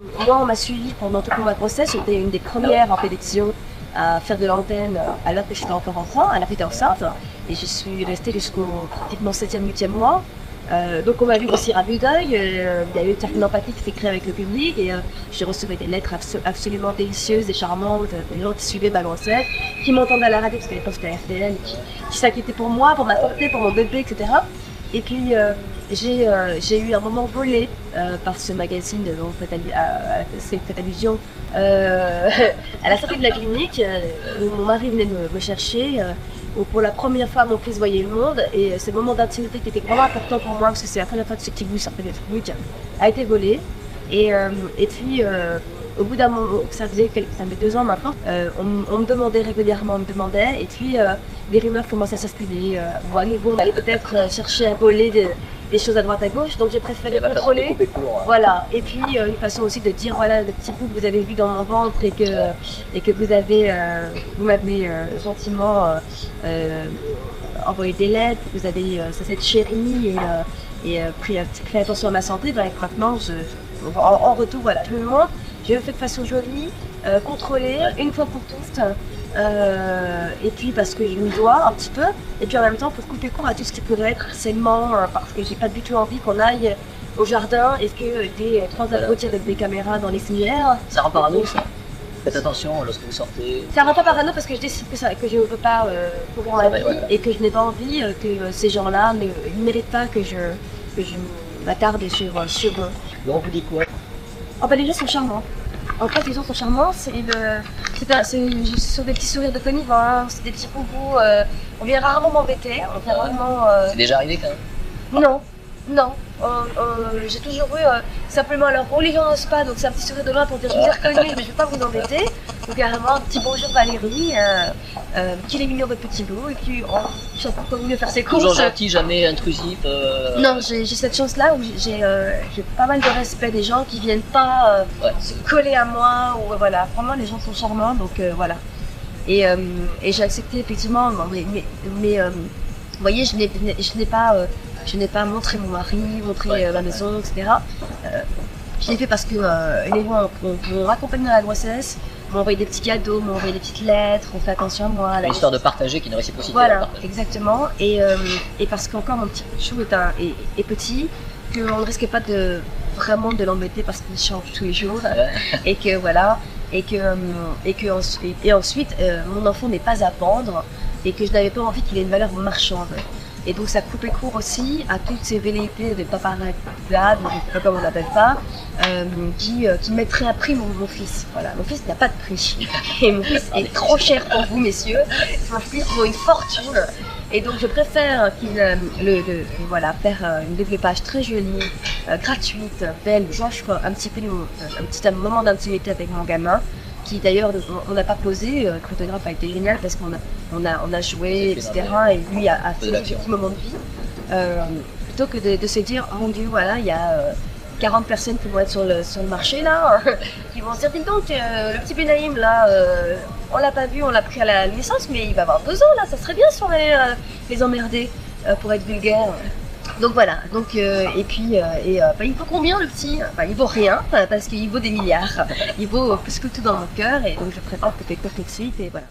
Moi, on m'a suivi pendant toute ma grossesse. J'étais une des premières en pédition à faire de l'antenne alors que j'étais encore enfant, à la j'étais enceinte. Et je suis restée jusqu'au pratiquement 7e, 8e mois. Donc on m'a vu aussi à vue d'œil. Il y a eu une certaine empathie qui s'est créée avec le public et j'ai reçu des lettres absolument délicieuses et charmantes, des gens qui suivaient ma grossesse, qui m'entendaient à la radio parce qu'à l'époque c'était RTL, qui s'inquiétaient pour moi, pour ma santé, pour mon bébé, etc. Et puis j'ai eu un moment volé par ce magazine dont c'est fait allusion à la sortie de la clinique où mon mari venait me chercher. Où pour la première fois mon fils voyait le monde et ce moment d'intimité qui était vraiment important pour moi parce que c'est la première fois que ce petit bout sortait des trucs a été volé et puis au bout d'un moment, ça fait 2 ans maintenant, on me demandait régulièrement, et puis des rumeurs commençaient à circuler. On allait peut-être chercher à voler des choses à droite à gauche, donc j'ai préféré contrôler. Voilà. Et puis une façon aussi de dire voilà le petit bout que vous avez vu dans mon ventre et que vous m'avez gentiment envoyé des lettres, vous avez cette chérie et fait attention à ma santé. Ben, maintenant, en retour, voilà, je me montre. Je le fais de façon jolie, contrôlée, une fois pour toutes. Et puis parce que je me dois un petit peu, et puis en même temps pour couper court à tout ce qui pourrait être harcèlement, parce que j'ai pas du tout envie qu'on aille au jardin et que des 3 abrutis avec des caméras dans les civières. Ça rend parano ça. Faites attention lorsque vous sortez. Ça rend pas parano parce que je décide que je ne veux pas courir ma vie et que je n'ai pas envie que ces gens-là ne méritent pas que je m'attarde sur eux. Donc on vous dit quoi? Oh bah les gens sont charmants. En fait, les gens sont charmants, c'est sur des petits sourires de connivence, des petits poupous. On vient rarement m'embêter, on vient rarement. C'est déjà arrivé quand même? Non. J'ai toujours eu simplement alors bon les gens n'osent pas, donc c'est un petit sourire de loin pour dire je vous ai reconnu, mais je ne vais pas vous embêter. Donc carrément un petit bonjour Valérie, qu'il est mignon votre petit bout, et puis je sais pas comment mieux faire ses courses. Toujours gentil, jamais intrusif. Non, j'ai cette chance-là où j'ai pas mal de respect des gens qui viennent pas se coller à moi, ou voilà, vraiment les gens sont charmants, donc voilà. Et j'ai accepté effectivement, mais vous voyez, je n'ai pas montré mon mari, montré ma maison, etc. Je l'ai fait parce que les gens m'ont accompagné dans la grossesse, m'ont envoyé des petits cadeaux, m'ont envoyé des petites lettres, on fait attention à moi. L'histoire de partager qui est une réciprocité. Voilà, exactement. Et parce qu'encore mon petit chou est petit, qu'on ne risque pas vraiment de l'embêter parce qu'il change tous les jours. Et que voilà. Et ensuite, mon enfant n'est pas à vendre et que je n'avais pas envie qu'il ait une valeur marchande. Et donc ça coupait court aussi à toutes ces velléités de paparazzi, je ne sais pas comment on l'appelle pas, qui mettraient à prix mon fils. Voilà, mon fils n'a pas de prix. Et mon fils est trop cher pour vous, messieurs. Mon fils vaut une fortune. Et donc je préfère faire une développage très jolie, gratuite, belle, un petit moment d'intimité avec mon gamin. Qui d'ailleurs, on n'a pas posé, le photographe a été génial parce qu'on a joué, etc. Et lui a fait des petits moments de vie. Plutôt que de se dire, oh mon Dieu, voilà, il y a 40 personnes qui vont être sur le marché là, qui vont se dire, dis donc, le petit Benaïm là, on l'a pas vu, on l'a pris à la naissance, mais il va avoir 2 ans là, ça serait bien si on allait les emmerder pour être vulgaire. Donc voilà, il vaut combien le petit? Il vaut rien, parce qu'il vaut des milliards. Il vaut plus que tout dans mon cœur, et donc je préfère peut-être tout de suite, et voilà.